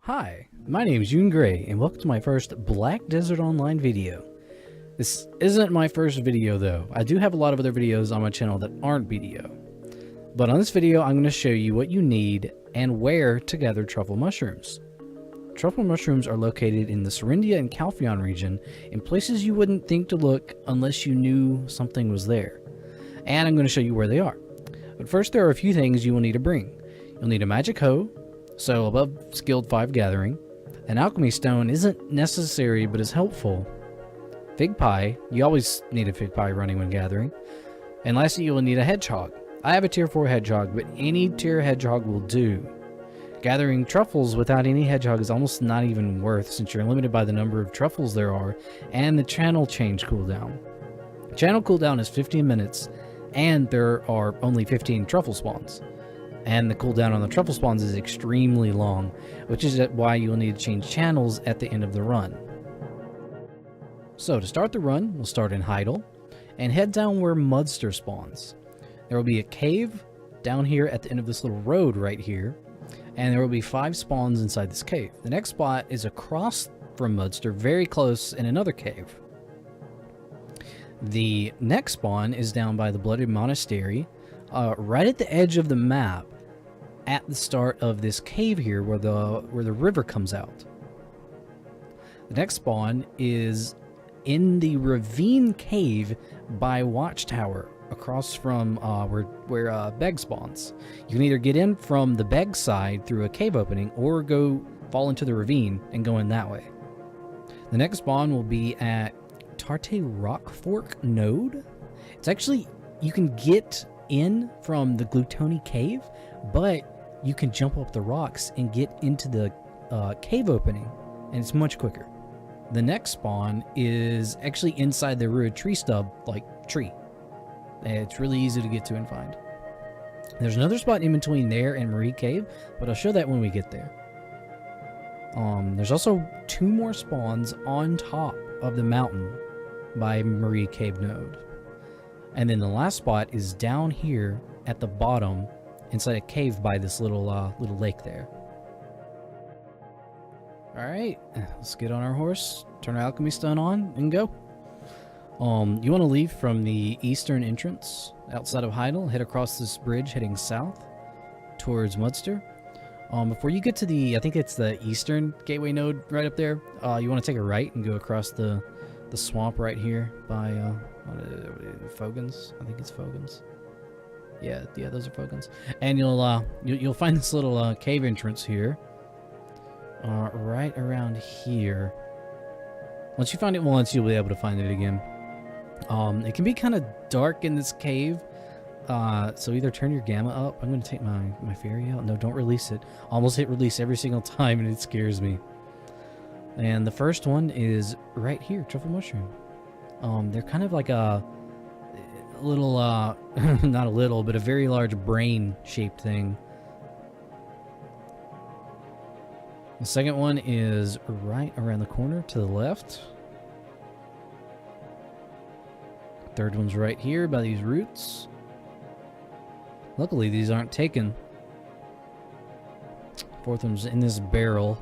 Hi, my name is Yoon Gray, and welcome to my first Black Desert Online video. This isn't my first video though. I do have a lot of other videos on my channel that aren't video. But on this video, I'm going to show you what you need and where to gather truffle mushrooms. Truffle mushrooms are located in the Serindia and Calpheon region in places you wouldn't think to look unless you knew something was there. And I'm going to show you where they are. But first, there are a few things you will need to bring. You'll need a magic hoe, so above skilled 5 gathering. An alchemy stone isn't necessary but is helpful. Fig pie, you always need a fig pie running when gathering. And lastly, you will need a hedgehog. I have a tier 4 hedgehog, but any tier hedgehog will do. Gathering truffles without any hedgehog is almost not even worth, since you're limited by the number of truffles there are and the channel change cooldown. Channel cooldown is 15 minutes and there are only 15 truffle spawns. And the cooldown on the truffle spawns is extremely long, which is why you'll need to change channels at the end of the run. So to start the run, we'll start in Heidel and head down where Mudster spawns. There will be a cave down here at the end of this little road right here, and there will be 5 spawns inside this cave. The next spot is across from Mudster, very close in another cave. The next spawn is down by the Blooded Monastery, right at the edge of the map, at the start of this cave here where the river comes out. The next spawn is in the ravine cave by Watchtower, across from where Beg spawns. You can either get in from the Beg side through a cave opening or go fall into the ravine and go in that way. The next spawn will be at Tarte Rock Fork node. It's actually, you can get in from the Glutoni cave, but you can jump up the rocks and get into the cave opening, and it's much quicker. The next spawn is actually inside the Ruined Tree Stub, tree. It's really easy to get to and find. There's another spot in between there and Marie Cave, but I'll show that when we get there. There's also 2 more spawns on top of the mountain by Marie Cave node. And then the last spot is down here at the bottom inside a cave by this little lake there. Alright, let's get on our horse, turn our alchemy stone on, and go. You want to leave from the eastern entrance outside of Heidel, head across this bridge heading south towards Mudster. Before you get to the, I think it's the eastern gateway node right up there, you want to take a right and go across the swamp right here by Fogans. I think it's Fogans. Yeah, those are Fogans. And you'll find this little cave entrance here, right around here. Once you find it once, you'll be able to find it again. It can be kind of dark in this cave, so either turn your gamma up. I'm going to take my fairy out. No, don't release it. Almost hit release every single time, and it scares me. And the first one is right here, truffle mushroom. They're kind of like a little, not a little, but a very large brain-shaped thing. The second one is right around the corner to the left. Third one's right here by these roots. Luckily, these aren't taken. Fourth one's in this barrel.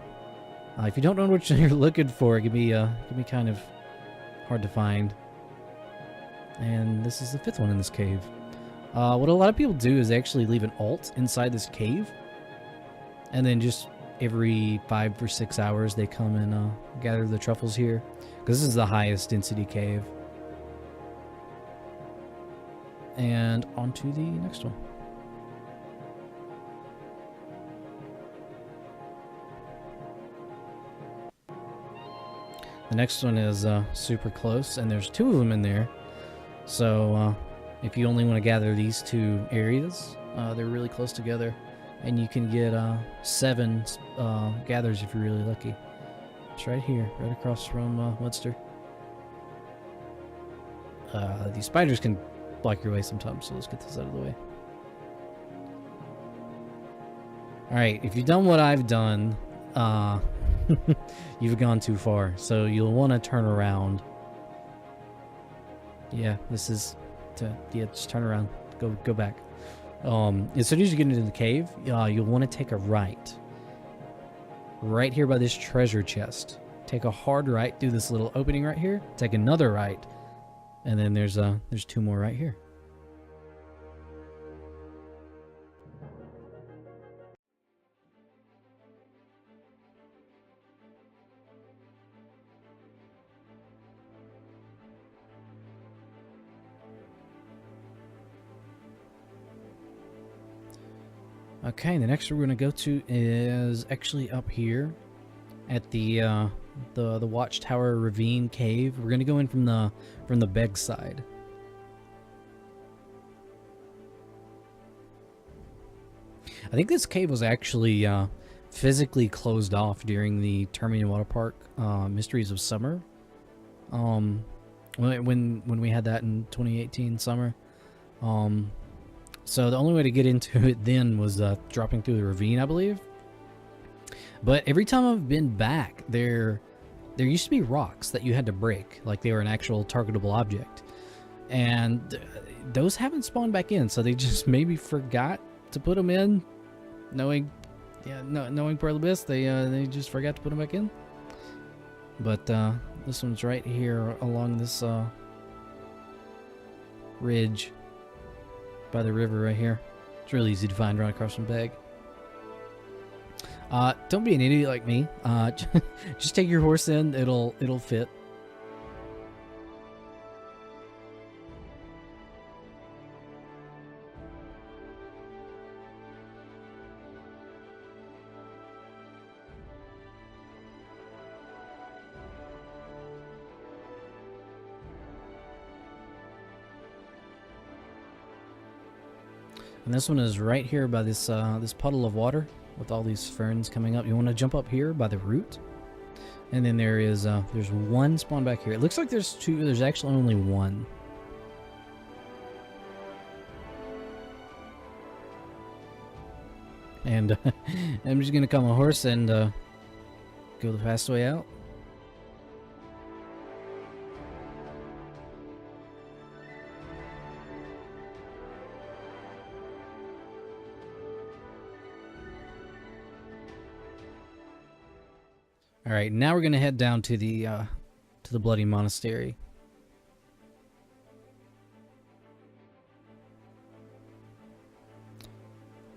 If you don't know what you're looking for, it can be kind of hard to find. And this is the 5th one in this cave. What a lot of people do is actually leave an alt inside this cave, and then just every 5 or 6 hours they come and gather the truffles here, because this is the highest density cave. And on to the next one. The next one is super close, and there's 2 of them in there. So if you only want to gather these 2 areas, they're really close together, and you can get 7 gathers if you're really lucky. It's right here, right across from Mudster. These spiders can block your way sometimes, so let's get this out of the way. Alright, if you've done what I've done, you've gone too far, so you'll want to turn around. Yeah, this is just turn around, go back. As soon as you get into the cave, you'll want to take a right. right here by this treasure chest. Take a hard right through this little opening right here. Take another right, and then there's 2 more right here. Okay, the next we're going to go to is actually up here at the Watchtower Ravine Cave. We're going to go in from the Beg side. I think this cave was actually physically closed off during the Terminian Water Park Mysteries of Summer. When we had that in 2018 summer. So the only way to get into it then was dropping through the ravine, I believe. But every time I've been back, there used to be rocks that you had to break, like they were an actual targetable object. And those haven't spawned back in, so they just maybe forgot to put them in, knowing Pearl Abyss, they just forgot to put them back in. But this one's right here along this ridge by the river right here. It's really easy to find right across from Beg. Don't be an idiot like me. Just take your horse in. It'll fit. And this one is right here by this this puddle of water with all these ferns coming up. You want to jump up here by the root, and then there's one spawn back here. It looks like there's 2. There's actually only 1. And I'm just gonna come a horse and go the fast way out. All right, now we're gonna head down to the Bloody Monastery.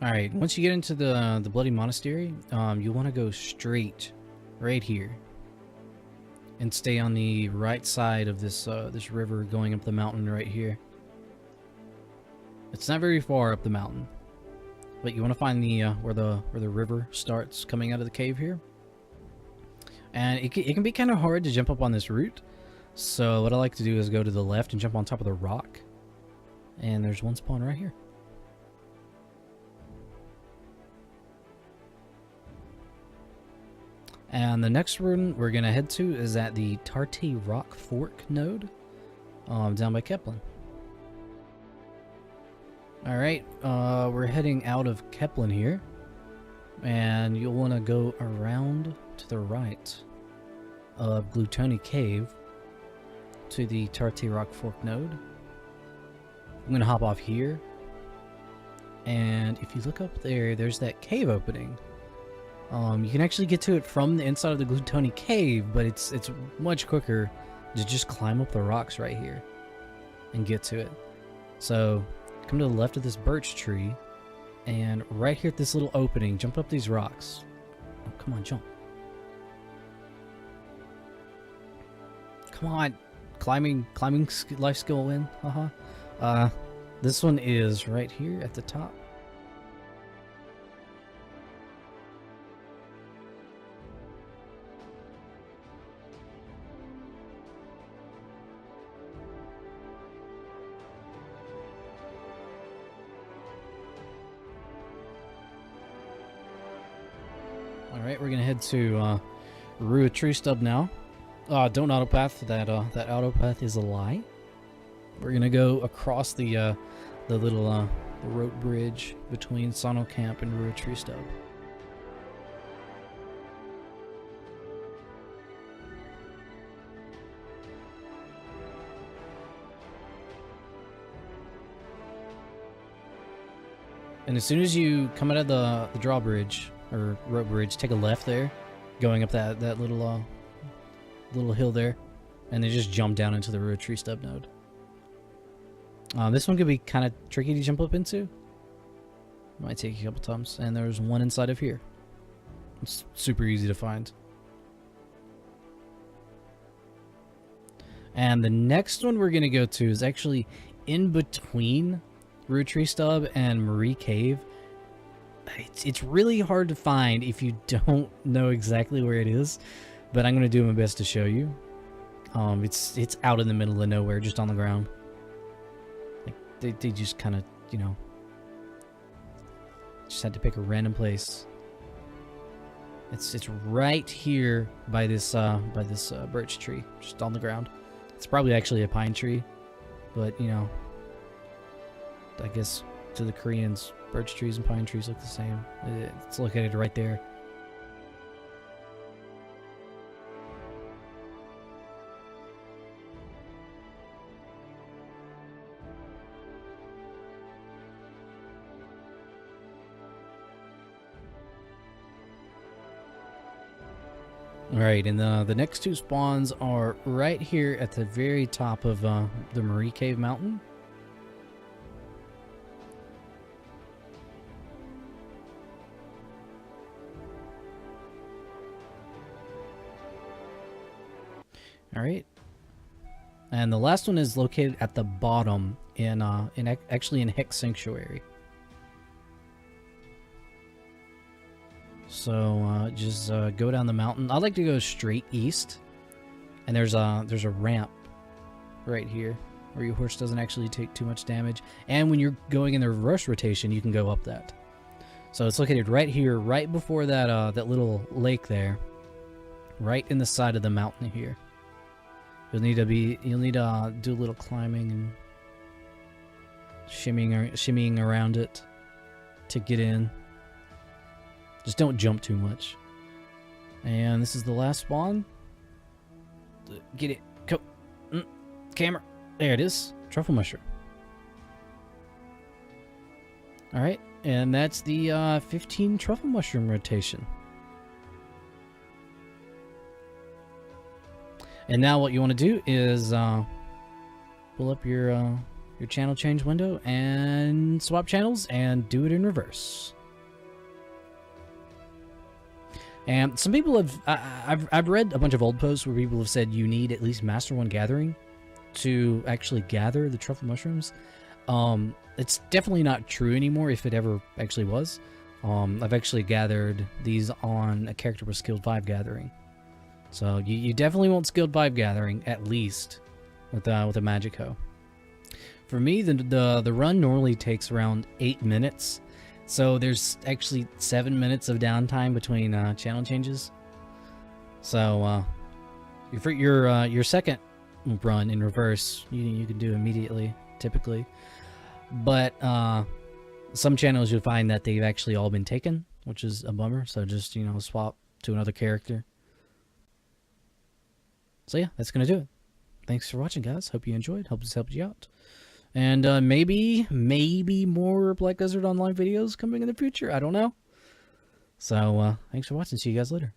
All right, once you get into the Bloody Monastery, you want to go straight, right here, and stay on the right side of this this river going up the mountain right here. It's not very far up the mountain, but you want to find the where the river starts coming out of the cave here. And it can be kind of hard to jump up on this root. So what I like to do is go to the left and jump on top of the rock. And there's one spawn right here. And the next one we're going to head to is at the Tarty Rock Fork node down by Kepler. Alright, we're heading out of Kepler here. And you'll want to go around to the right of Glutoni Cave to the Tarty Rock Fork node. I'm going to hop off here. And if you look up there, there's that cave opening. You can actually get to it from the inside of the Glutoni Cave, but it's much quicker to just climb up the rocks right here and get to it. So come to the left of this birch tree, and right here at this little opening, jump up these rocks. Oh, come on, jump. Come on. Climbing life skill win. This one is right here at the top. Alright, we're gonna head to Rua Tree Stub now. Don't autopath. That autopath is a lie. We're gonna go across the little the rope bridge between Sono Camp and Rua Tree Stub. And as soon as you come out of the drawbridge or rope bridge, take a left there, going up that little hill there, and they just jump down into the root tree stub node. This one could be kind of tricky to jump up into. Might take a couple times. And there's one inside of here. It's super easy to find. And the next one we're going to go to is actually in between Root Tree Stub and Marie Cave. It's really hard to find if you don't know exactly where it is, but I'm going to do my best to show you. It's out in the middle of nowhere, just on the ground. Like they just kind of, you know, just had to pick a random place. It's right here by this birch tree, just on the ground. It's probably actually a pine tree, but you know, I guess to the Koreans, birch trees and pine trees look the same. It's located right there. Alright, and the next two spawns are right here at the very top of the Marie Cave Mountain. Alright. And the last one is located at the bottom actually in Hex Sanctuary. So just go down the mountain. I like to go straight east, and there's a ramp right here where your horse doesn't actually take too much damage. And when you're going in the reverse rotation, you can go up that. So it's located right here, right before that that little lake there, right in the side of the mountain here. You'll need to do a little climbing and shimmying around it to get in. Just don't jump too much. And this is the last spawn. Get it. Go. Camera. There it is. Truffle mushroom. Alright. And that's the 15 truffle mushroom rotation. And now what you want to do is pull up your channel change window and swap channels and do it in reverse. And some people have, I've read a bunch of old posts where people have said you need at least Master 1 Gathering to actually gather the truffle mushrooms. It's definitely not true anymore, if it ever actually was. I've actually gathered these on a character with Skilled 5 Gathering. So you definitely want Skilled 5 Gathering, at least, with a Magic Hoe. For me, the run normally takes around 8 minutes. So there's actually 7 minutes of downtime between channel changes. So your second run in reverse, you can do immediately, typically. But some channels you'll find that they've actually all been taken, which is a bummer. So just, you know, swap to another character. So yeah, that's gonna do it. Thanks for watching, guys. Hope you enjoyed. Hope this helped you out. And maybe more Black Desert Online videos coming in the future. I don't know. So thanks for watching. See you guys later.